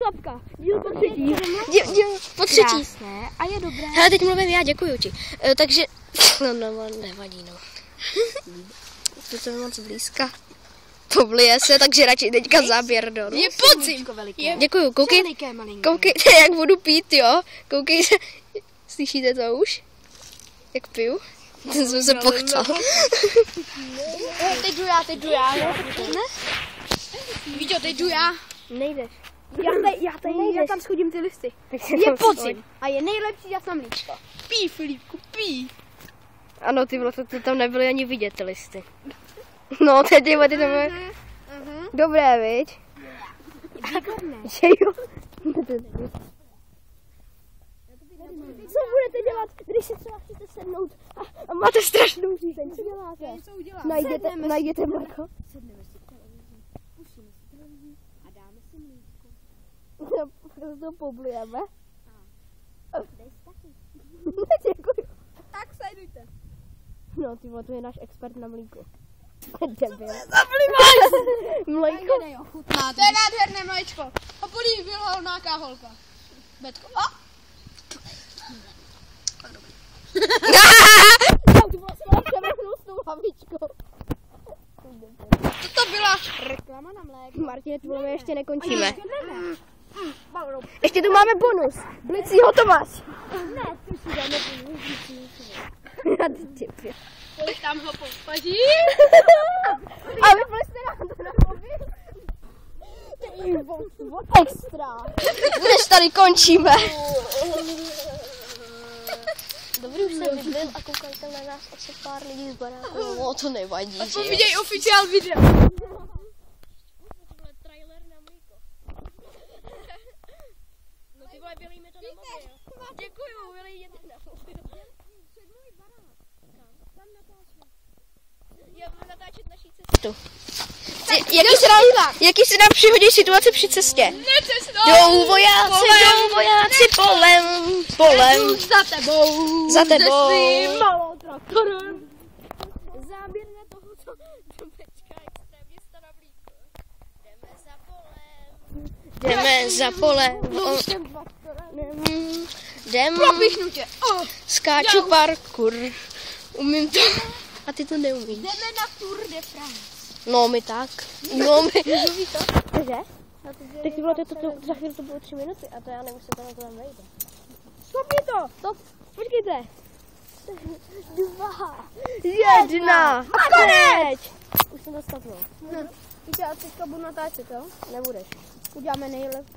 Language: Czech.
Stopka. Díl po třetí. Díl po třetí. Krásné a je dobré. Hele, teď mluvím já, děkuju ti. Takže, no, nevadí, no. To je moc blízka. Povlije se, takže radši teďka záběr do. Je podzim. Děkuju, koukejte, jak budu pít, jo. Koukejte, slyšíte to už? Jak piju? To jsem se pochcal. Teď jdu já. Víte, teď jdu já. Nejdeš. Já tam schodím ty listy. Je podzim a je nejlepší dát na mlíčko. Pí, Filipku, pí. Ano, ty vole, to tam nebyly ani vidět, ty listy. No, ty to bude dobré, viď? Výborné. Že jo? Co budete dělat, když si třeba chcete sednout A máte strašnou řízeň. Co děláte? Najděte Marko. Sedneme si televizi, pustíme si televizi a dáme si mlíčko. To poblujeme. Dej si taky. Děkuji. Tak sledujte. No, ty vole, to je náš expert na mlíko. Debil. Mlíko. To je nádherné mlíčko. A polí byla nějaká holka. Betko. To byla reklama na mléko. Martine, tu vole, ještě nekončíme. Ještě tu máme bonus. Blicí hotovář. Ne, to si dáme Kolik tam ho popaží? A vypli jste nám to na mobil? Extra. Dnes tady končíme. Dobrý, už jsem vybil a koukajte na nás asi pár lidí z baráku. No, to nevadí, že jo. Viděj oficiál video. Tohle trailer na mlíko. No ty vole, vylejme to na mobil. Děkuju, vylejte na mobil. Před můj barák. Tam natáčíme. Já budu natáčet naší cestu. Jaký se nám přihodí situace při cestě? Jdou vojáci polem. Za tebou. Malou traktorem. Záběr na toho, co Čopečka extrémista na blízko. Jdeme za polem. Propichnu tě. Skáču parkour. Umím to. A ty to neumíš. Jdeme na Tour de France. No, my tak. No, my. Cože? Tak ty vole, za chvíli to bylo 3 minuty a to já nevím, jestli to na to tam vejde. Stopni to. Stop, počkejte. 2, 1. A konec! Už jsem to stopnul. Víte, já teďka budu natáčet, jo? Nebudeš. Uděláme nejlepší.